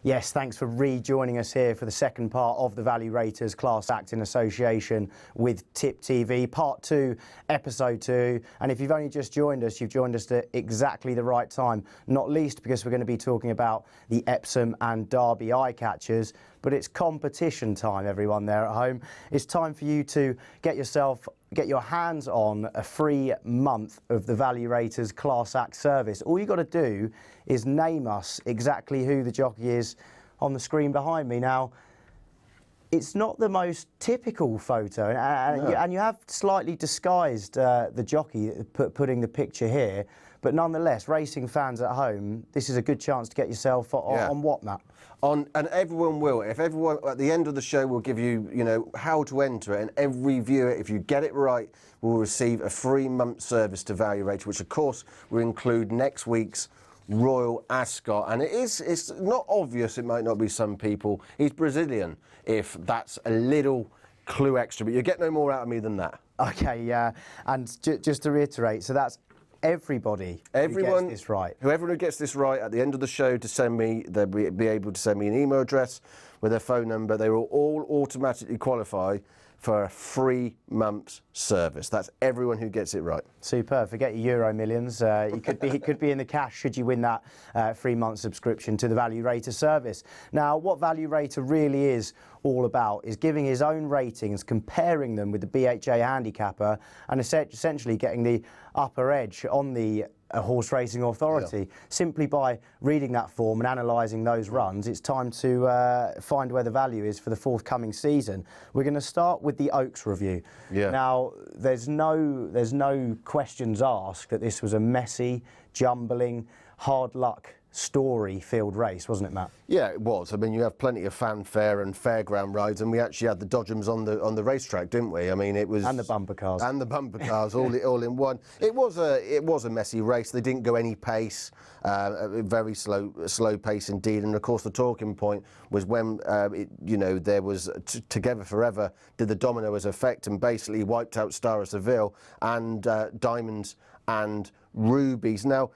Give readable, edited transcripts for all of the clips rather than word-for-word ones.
Yes, thanks for rejoining us here for the second part of the Value Raters Class Act in association with Tip TV, Part 2, Episode 2. And if you've only just joined us, you've joined us at exactly the right time, not least because we're going to be talking about the Epsom and Derby eye catchers. But it's competition time, everyone there at home. It's time for you to get your hands on a free month of the Value Raters Class Act service. All you've got to do is name us exactly who the jockey is on the screen behind me. Now, it's not the most typical photo, and you have slightly disguised the jockey, putting the picture here. But nonetheless, racing fans at home, this is a good chance to get yourself on what, Matt? And everyone will. If everyone, at the end of the show, we'll give you, how to enter it, and every viewer, if you get it right, will receive a free month service to Value Rater, which of course will include next week's Royal Ascot. And it's not obvious, it might not be some people. He's Brazilian, if that's a little clue extra, but you get no more out of me than that. Okay, yeah. And just to reiterate, so that's everyone who gets this right. Whoever who gets this right at the end of the show to send me, they'll be able to send me an email address with their phone number. They will all automatically qualify for a free month's service. That's everyone who gets it right. Superb. Forget your Euro Millions. It could be in the cash should you win that 3 month subscription to the Value Rater service. Now, what Value Rater really is all about is giving his own ratings, comparing them with the BHA handicapper, and essentially getting the upper edge on the Horse Racing Authority. Simply by reading that form and analysing those runs, it's time to find where the value is for the forthcoming season. We're going to start with the Oaks review. Now, there's no questions asked that this was a messy, jumbling, hard luck story-filled race, wasn't it, Matt? Yeah, it was. I mean, you have plenty of fanfare and fairground rides, and we actually had the Dodgems on the racetrack, didn't we? I mean, it was, and the bumper cars, all in one. It was a messy race. They didn't go any pace, very slow pace indeed. And of course, the talking point was when there was Together Forever did the dominoes effect and basically wiped out Star of Seville and Diamonds and Rubies. Now,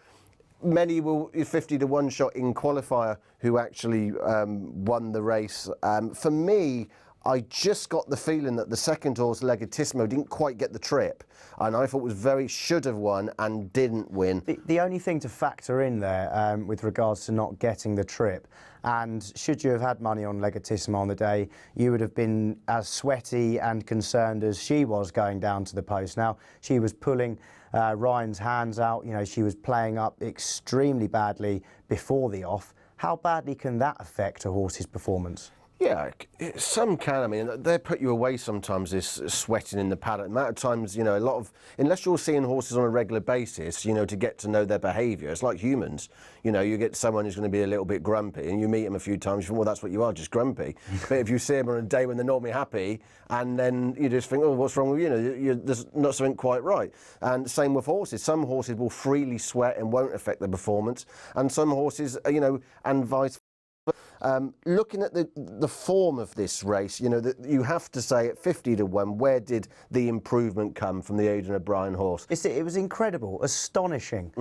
many will 50 to 1 shot in qualifier who actually won the race. For me, I just got the feeling that the second horse, Legitissimo, didn't quite get the trip, and I thought should have won and didn't win. The only thing to factor in there with regards to not getting the trip, and should you have had money on Legitissimo on the day, you would have been as sweaty and concerned as she was going down to the post. Now, she was pulling Ryan's hands out. She was playing up extremely badly before the off. How badly can that affect a horse's performance? Yeah, some can. I mean, they put you away sometimes, this sweating in the paddock. The amount of times, unless you're seeing horses on a regular basis, to get to know their behaviour, it's like humans. You get someone who's going to be a little bit grumpy and you meet them a few times, you think, well, that's what you are, just grumpy. But if you see them on a day when they're normally happy and then you just think, oh, what's wrong with you? There's not something quite right. And same with horses. Some horses will freely sweat and won't affect their performance. And some horses, and vice versa. Looking at the form of this race, you have to say at 50 to 1, where did the improvement come from the Aidan O'Brien horse? It was incredible, astonishing.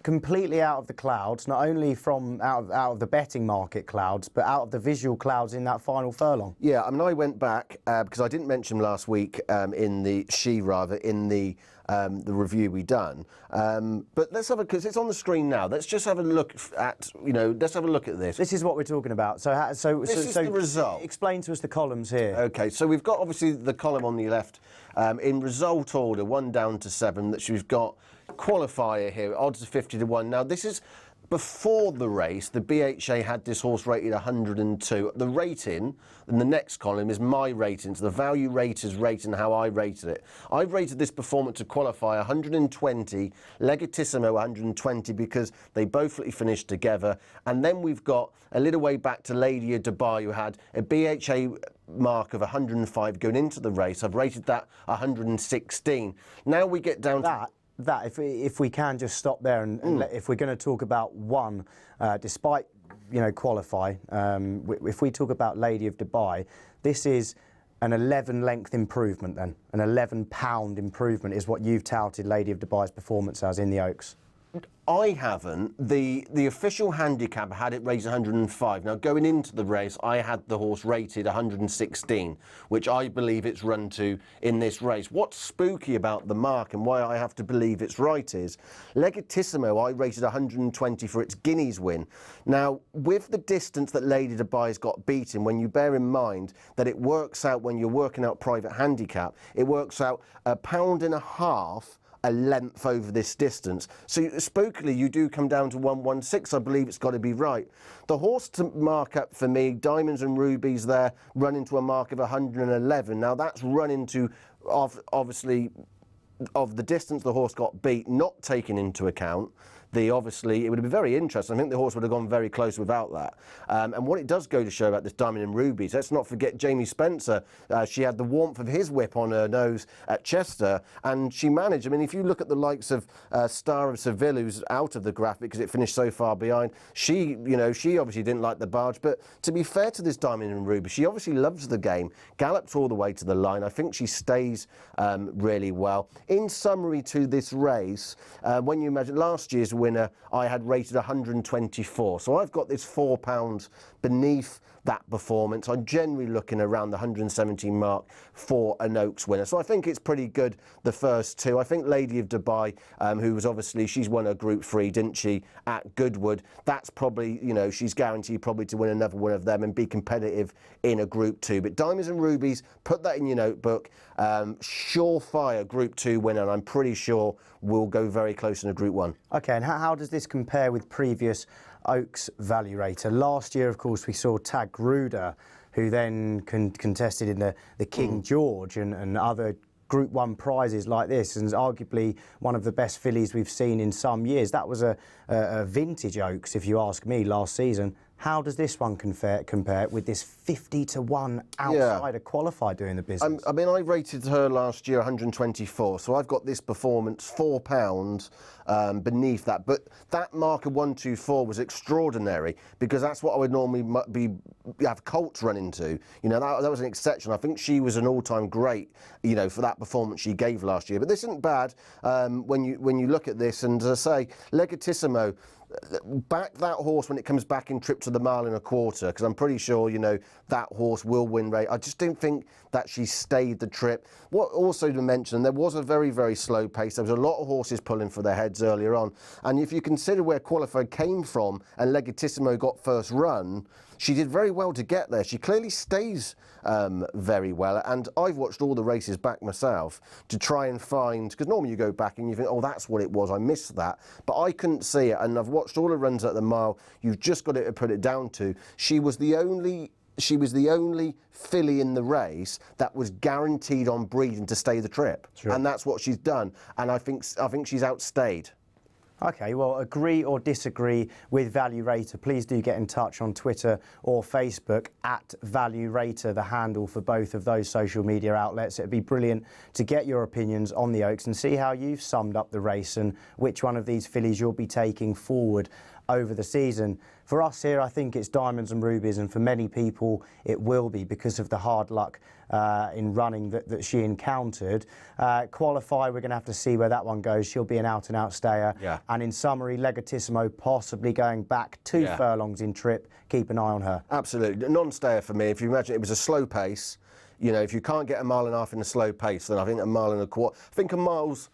Completely out of the clouds, not only from out of the betting market clouds, but out of the visual clouds in that final furlong. Yeah, I mean, I went back because I didn't mention last week in the review we done. But let's have because it's on the screen now. Let's just have a look at let's have a look at this. This is what we're talking about. So this is the result. Explain to us the columns here. Okay, so we've got obviously the column on the left in result order, 1 down to 7. That we've got qualifier here, odds of 50 to 1. Now this is before the race. The BHA had this horse rated 102. The rating in the next column is my rating, so the Value Raters rating, how I rated it. I've rated this performance to qualify 120, Legitissimo 120 because they both finished together. And then we've got a little way back to Lady of Dubai, who had a BHA mark of 105 going into the race. I've rated that 116. Now we get down to that if we can just stop there and if we're going to talk about one, despite qualify, if we talk about Lady of Dubai, this is an 11 length improvement then, an 11 pound improvement is what you've touted Lady of Dubai's performance as in the Oaks. I haven't. The official handicap had it raised 105. Now, going into the race, I had the horse rated 116, which I believe it's run to in this race. What's spooky about the mark and why I have to believe it's right is Legitissimo, I rated 120 for its Guineas win. Now, with the distance that Lady Dubai's got beaten, when you bear in mind that it works out when you're working out private handicap, it works out £1.50 a length over this distance. So spookily, you do come down to 116. I believe it's got to be right. The horse to mark up for me, Diamonds and Rubies there, run into a mark of 111. Now that's run into, obviously, of the distance the horse got beat, not taken into account. Obviously, it would have been very interesting. I think the horse would have gone very close without that. And what it does go to show about this Diamond and Rubies, let's not forget Jamie Spencer. She had the warmth of his whip on her nose at Chester, and she managed. I mean, if you look at the likes of Star of Seville, who's out of the graphic because it finished so far behind, she obviously didn't like the barge. But to be fair to this Diamond and Rubies, she obviously loves the game, gallops all the way to the line. I think she stays really well. In summary to this race, when you imagine last year's winner, I had rated 124. So I've got this £4 beneath that performance. I'm generally looking around the 117 mark for an Oaks winner. So I think it's pretty good, the first two. I think Lady of Dubai, who was obviously, she's won a Group 3, didn't she, at Goodwood. That's probably, she's guaranteed probably to win another one of them and be competitive in a Group 2. But Diamonds and Rubies, put that in your notebook. Surefire Group 2 winner, and I'm pretty sure we'll go very close in a Group 1. Okay, and how does this compare with previous Oaks Value Rater? Last year, of course, we saw Tag Gruder, who then contested in the King George and other Group 1 prizes like this, and is arguably one of the best fillies we've seen in some years. That was a vintage Oaks, if you ask me, last season. How does this one compare with this 50-1 outsider qualified doing the business? I mean, I rated her last year 124, so I've got this performance £4 beneath that. But that mark of 124 was extraordinary because that's what I would normally have Colts run into. That was an exception. I think she was an all-time great, for that performance she gave last year. But this isn't bad when you look at this. And as I say, Legitissimo, back that horse when it comes back in trip to the mile and a quarter, because I'm pretty sure that horse will win race. I just don't think that she stayed the trip. What also to mention, there was a very, very slow pace. There was a lot of horses pulling for their heads earlier on, and if you consider where Qualified came from and Legitissimo got first run, she did very well to get there. She clearly stays very well, and I've watched all the races back myself to try and find, because normally you go back and you think, oh, that's what it was, I missed that, but I couldn't see it, and I've watched all the runs at the mile. You've just got to put it down to, she was the only filly in the race that was guaranteed on breeding to stay the trip. Sure. And that's what she's done, and I think she's outstayed. Okay, well, agree or disagree with Value Rater, please do get in touch on Twitter or Facebook at Value Rater, the handle for both of those social media outlets. It'd be brilliant to get your opinions on the Oaks and see how you've summed up the race and which one of these fillies you'll be taking forward over the season. For us here, I think it's Diamonds and Rubies, and for many people it will be because of the hard luck in running that she encountered. Qualify, we're going to have to see where that one goes. She'll be an out-and-out stayer. Yeah. And in summary, Legitissimo possibly going back 2 furlongs in trip. Keep an eye on her. Absolutely. Non-stayer for me. If you imagine it was a slow pace, if you can't get a mile and a half in a slow pace, then I think a mile and a quarter. I think a mile's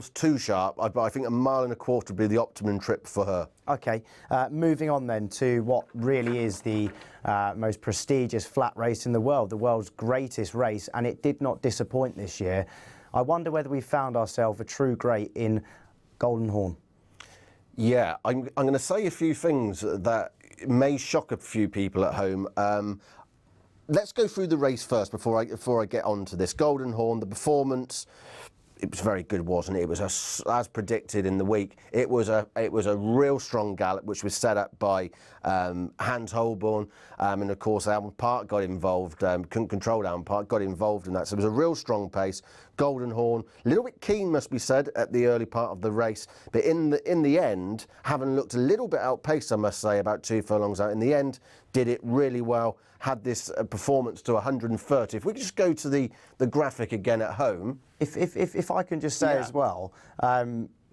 too sharp, but I think a mile and a quarter would be the optimum trip for her. Okay, moving on then to what really is the most prestigious flat race in the world's greatest race, and it did not disappoint this year. I wonder whether we found ourselves a true great in Golden Horn. Yeah, I'm going to say a few things that may shock a few people at home. Let's go through the race first before I get on to this. Golden Horn, the performance, it was very good, wasn't it? It was as predicted in the week. It was a real strong gallop, which was set up by Hans Holborn, and of course Alban Park got involved. Couldn't control Alban Park, got involved in that. So it was a real strong pace. Golden Horn, a little bit keen, must be said, at the early part of the race, but in the end, having looked a little bit outpaced, I must say, about 2 furlongs out. In the end, did it really well. Had this performance to 130. If we could just go to the graphic again at home. If I can just say as well,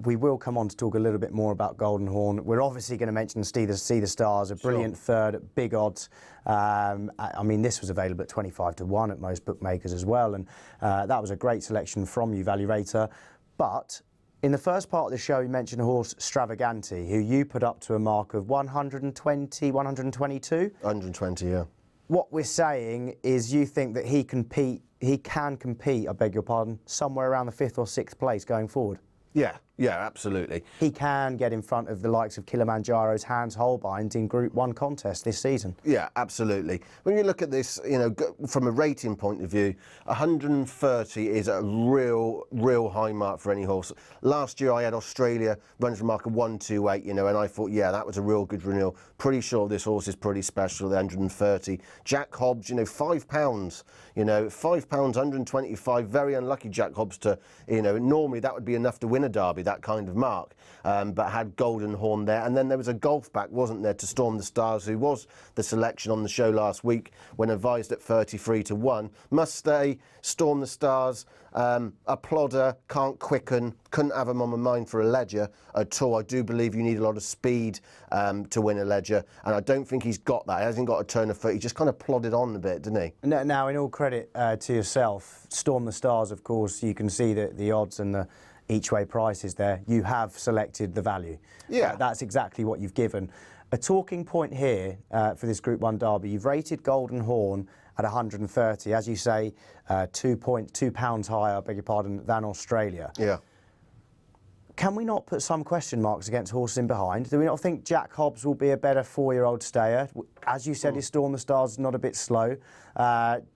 we will come on to talk a little bit more about Golden Horn. We're obviously going to mention See the Stars, a brilliant third at big odds. I mean, this was available at 25-1 at most bookmakers as well, and that was a great selection from you, Value Rater. But in the first part of the show, you mentioned a horse, Stravaganti, who you put up to a mark of 120, 122? 120, yeah. What we're saying is you think that he can compete, I beg your pardon, somewhere around the 5th or 6th place going forward? Yeah, absolutely. He can get in front of the likes of Kilimanjaro's Hans Holbein in Group 1 contest this season. Yeah, absolutely. When you look at this, you know, from a rating point of view, 130 is a real high mark for any horse. Last year I had Australia runs a mark of 128, you know, and I thought, yeah, that was a real good renewal. Pretty sure this horse is pretty special, the 130. Jack Hobbs, you know, £5, you know, £5, 125, very unlucky Jack Hobbs to, you know, normally that would be enough to win a Derby, that kind of mark, but had Golden Horn there. And then there was a golf back, wasn't there, to Storm the Stars, who was the selection on the show last week when advised at 33-1. Must stay, Storm the Stars, a plodder, can't quicken, couldn't have him on my mind for a Ledger at all. I do believe you need a lot of speed to win a Ledger, and I don't think he's got that. He hasn't got a turn of foot. He just kind of plodded on a bit, didn't he? Now, in all credit to yourself, Storm the Stars, of course, you can see that the odds and the each way prices there, you have selected the value. Yeah. That's exactly what you've given. A talking point here for this Group 1 Derby, you've rated Golden Horn at 130, as you say, £2 higher, I beg your pardon, than Australia. Yeah. Can we not put some question marks against horses in behind? Do we not think Jack Hobbs will be a better 4-year-old stayer? As you said, his Storm the Stars not a bit slow.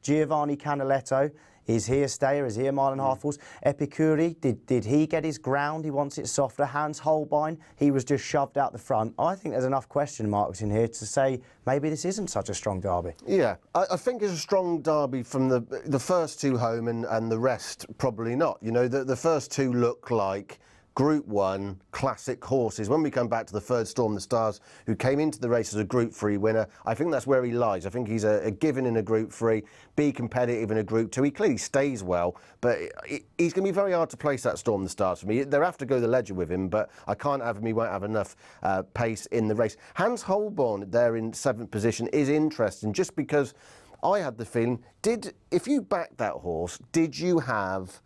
Giovanni Canaletto, is he a stayer? Is he a mile and a half horse? Epicuri, did he get his ground? He wants it softer. Hans Holbein, he was just shoved out the front. I think there's enough question marks in here to say maybe this isn't such a strong Derby. Yeah, I think it's a strong Derby from the first two home and the rest probably not. You know, the first two look like Group 1 classic horses. When we come back to the third, Storm the Stars, who came into the race as a Group 3 winner, I think that's where he lies. I think he's a given in a Group 3, be competitive in a Group 2. He clearly stays well, but he's going to be very hard to place, that Storm the Stars, for me. They'll have to go the Ledger with him, but I can't have him. He won't have enough pace in the race. Hans Holbein there in 7th position is interesting, just because I had the feeling, if you backed that horse, did you have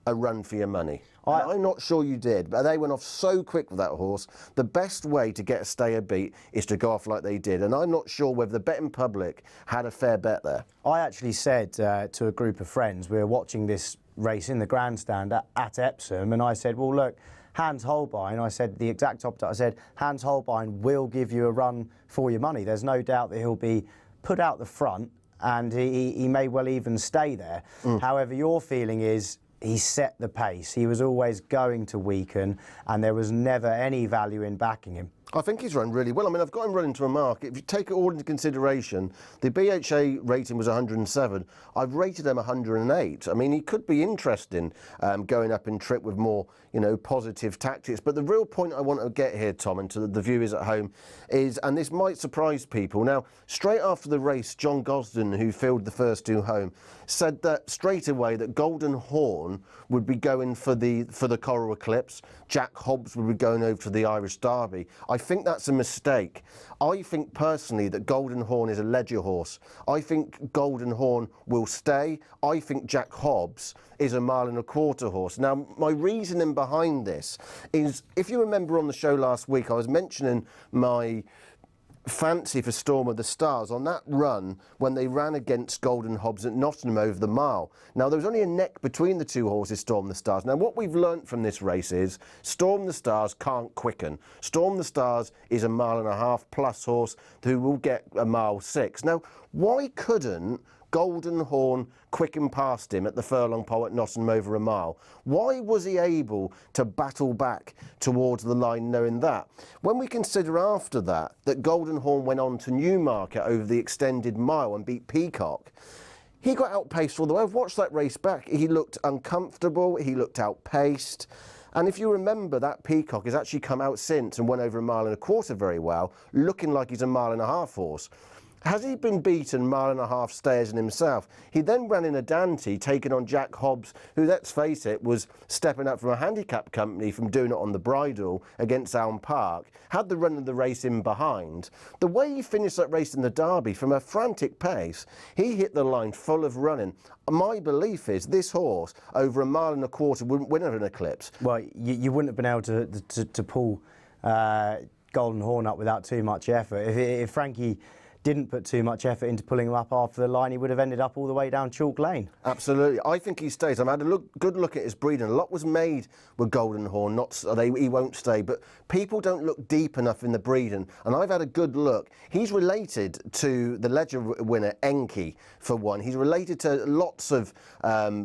a run for your money? I'm not sure you did, but they went off so quick with that horse. The best way to get a stayer beat is to go off like they did, and I'm not sure whether the betting public had a fair bet there. I actually said to a group of friends, we were watching this race in the grandstand at Epsom, and I said, well, look, Hans Holbein, I said the exact opposite. I said, Hans Holbein will give you a run for your money. There's no doubt that he'll be put out the front, and he may well even stay there. However, your feeling is, he set the pace. He was always going to weaken, and there was never any value in backing him. I think he's run really well. I mean, I've got him running to a mark. If you take it all into consideration, the BHA rating was 107. I've rated him 108. I mean, he could be interesting going up in trip with more, you know, positive tactics. But the real point I want to get here, Tom, and to the viewers at home is, and this might surprise people. Now, straight after the race, John Gosden, who filled the first two home, said that straight away that Golden Horn would be going for the Coral Eclipse. Jack Hobbs would be going over to the Irish Derby. I think that's a mistake. I think personally that Golden Horn is a Ledger horse. I think Golden Horn will stay. I think Jack Hobbs is a 1.25 mile horse. Now, my reasoning behind this is, if you remember on the show last week, I was mentioning my fancy for Storm of the Stars on that run when they ran against Golden Hobbs at Nottingham over the mile. Now, there was only a neck between the two horses, Storm the Stars. Now, what we've learnt from this race is Storm the Stars can't quicken. Storm the Stars is a 1.5 mile plus horse who will get a 1.6 mile. Now, why couldn't Golden Horn quicken past him at the furlong pole at Nottingham over a mile? Why was he able to battle back towards the line knowing that? When we consider after that Golden Horn went on to Newmarket over the extended mile and beat Peacock, he got outpaced all the way. I've watched that race back. He looked uncomfortable, he looked outpaced. And if you remember, that Peacock has actually come out since and went over a 1.25 miles very well, looking like he's a 1.5 mile horse. Has he been beaten mile and a half stayers in himself? He then ran in a Dante, taking on Jack Hobbs, who, let's face it, was stepping up from a handicap company from doing it on the bridle against Elm Park. Had the run of the race in behind. The way he finished that race in the Derby from a frantic pace, he hit the line full of running. My belief is this horse, over a mile and a quarter, wouldn't win an Eclipse. Well, you wouldn't have been able to pull Golden Horn up without too much effort. If Frankie didn't put too much effort into pulling him up after the line, he would have ended up all the way down Chalk Lane. Absolutely. I think he stays. I've had a good look at his breeding. A lot was made with Golden Horn. He won't stay, but people don't look deep enough in the breeding. And I've had a good look. He's related to the Ledger winner, Enki, for one. He's related to lots of,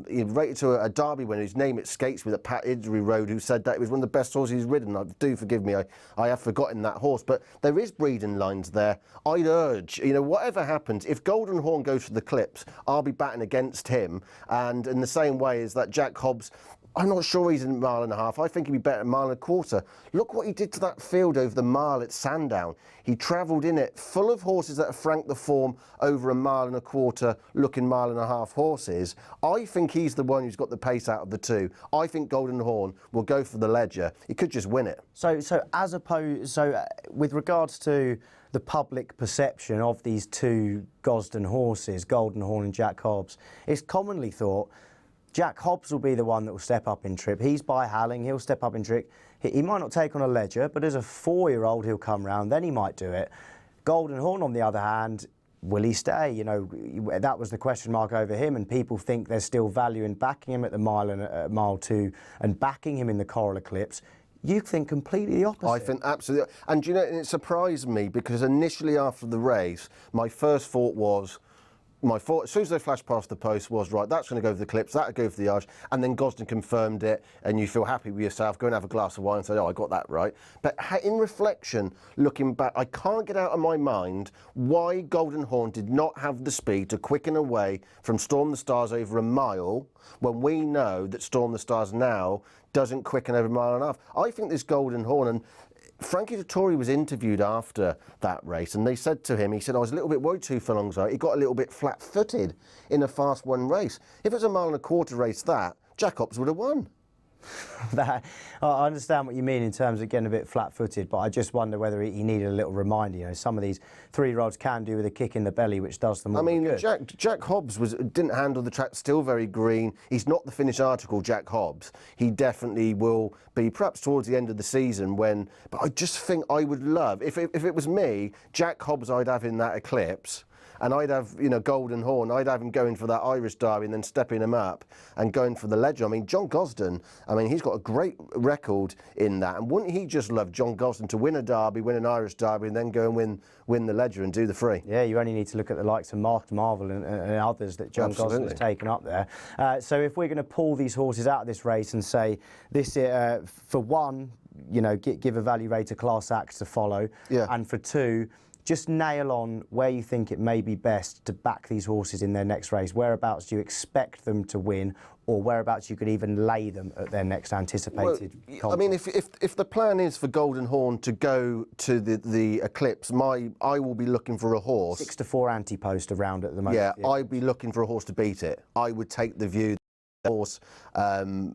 he's related to a Derby winner whose name escapes me, at Pat Idry Road, who said that it was one of the best horses he's ridden. Do forgive me, I have forgotten that horse. But there is breeding lines there. I'd urge, whatever happens, if Golden Horn goes for the Clips, I'll be batting against him. And in the same way as that Jack Hobbs, I'm not sure he's in a mile and a half. I think he'd be better at a mile and a quarter. Look what he did to that field over the mile at Sandown. He travelled in it full of horses that have franked the form over a mile and a quarter, looking mile and a half horses. I think he's the one who's got the pace out of the two. I think Golden Horn will go for the Ledger. He could just win it. So with regards to the public perception of these two Gosden horses, Golden Horn and Jack Hobbs, it's commonly thought Jack Hobbs will be the one that will step up in trip. He's by Halling, he'll step up in trip. He might not take on a Ledger, but as a 4-year-old he'll come round, then he might do it. Golden Horn, on the other hand, will he stay? That was the question mark over him, and people think there's still value in backing him at the mile and mile 2 and backing him in the Coral Eclipse. You think completely the opposite. I think absolutely. And it surprised me because initially after the race, my first thought was, as soon as they flashed past the post, was right, that's going to go for the Clips, that'll go for the Arch, and then Gosden confirmed it, and you feel happy with yourself, go and have a glass of wine and say, oh, I got that right. But in reflection, looking back, I can't get out of my mind why Golden Horn did not have the speed to quicken away from Storm the Stars over a mile, when we know that Storm the Stars now doesn't quicken over a mile and a half. I think this Golden Horn, and Frankie Dettori was interviewed after that race, and they said to him, he said, I was a little bit worried 2 furlongs out. He got a little bit flat-footed in a fast one race. If it was a mile and a quarter race, Jack Hobbs would have won. I understand what you mean in terms of getting a bit flat-footed, but I just wonder whether he needed a little reminder. Some of these 3-year-olds can do with a kick in the belly, which does them all good. Jack Hobbs didn't handle the track, still very green. He's not the finished article, Jack Hobbs. He definitely will be, perhaps towards the end of the season when. But I just think I would love, if it was me, Jack Hobbs I'd have in that Eclipse. And I'd have, Golden Horn, I'd have him going for that Irish Derby and then stepping him up and going for the Ledger. I mean, John Gosden, he's got a great record in that. And wouldn't he just love John Gosden to win a Derby, win an Irish Derby, and then go and win the Ledger and do the free? Yeah, you only need to look at the likes of Mark Marvel and others that John Gosden has taken up there. So if we're going to pull these horses out of this race and say, this, for one, give a value rate a Class Act to follow, and for 2, just nail on where you think it may be best to back these horses in their next race. Whereabouts do you expect them to win, or whereabouts you could even lay them at their next anticipated contest? If the plan is for Golden Horn to go to the Eclipse, I will be looking for a horse. 6-4 anti-post around at the moment. Yeah, I'd be looking for a horse to beat it. I would take the view that horse,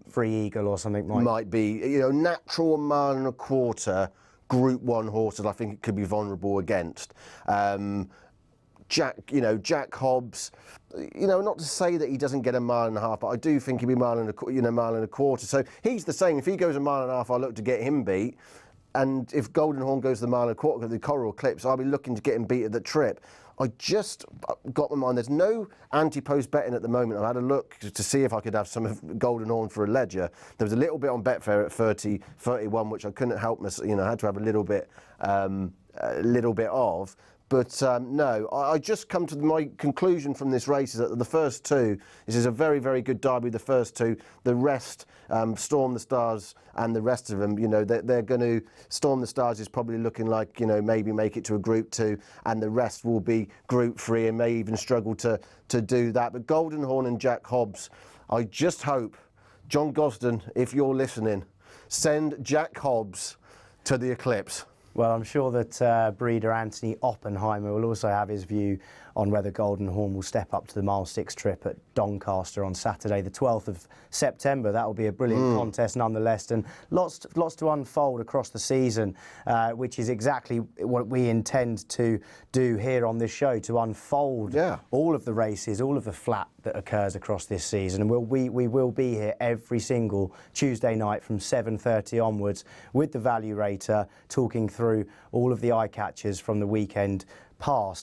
Free Eagle or something might be, natural mile and a quarter. Group 1 horses I think it could be vulnerable against. Jack Hobbs, not to say that he doesn't get a mile and a half, but I do think he'll be mile and a quarter. So he's the same. If he goes a mile and a half, I'll look to get him beat. And if Golden Horn goes the mile and a quarter of the Coral Eclipse, I'll be looking to get him beat at the trip. I just got my mind. There's no anti-post betting at the moment. I had a look to see if I could have some of Golden Horn for a Ledger. There was a little bit on Betfair at 30-31, which I couldn't help myself. I had to have a little bit of. But no, I just come to my conclusion from this race is that the first 2, this is a very, very good Derby, the first 2. The rest, Storm the Stars and the rest of them, they're going to, Storm the Stars is probably looking like, maybe make it to a Group 2, and the rest will be Group 3 and may even struggle to do that. But Golden Horn and Jack Hobbs, I just hope, John Gosden, if you're listening, send Jack Hobbs to the Eclipse. Well, I'm sure that breeder Anthony Oppenheimer will also have his view on whether Golden Horn will step up to the Mile 6 trip at Doncaster on Saturday, the 12th of September. That will be a brilliant contest nonetheless, and lots to unfold across the season, which is exactly what we intend to do here on this show, to unfold all of the races, all of the flat that occurs across this season. And we will be here every single Tuesday night from 7:30 onwards with the Value Rater, talking through all of the eye catchers from the weekend past.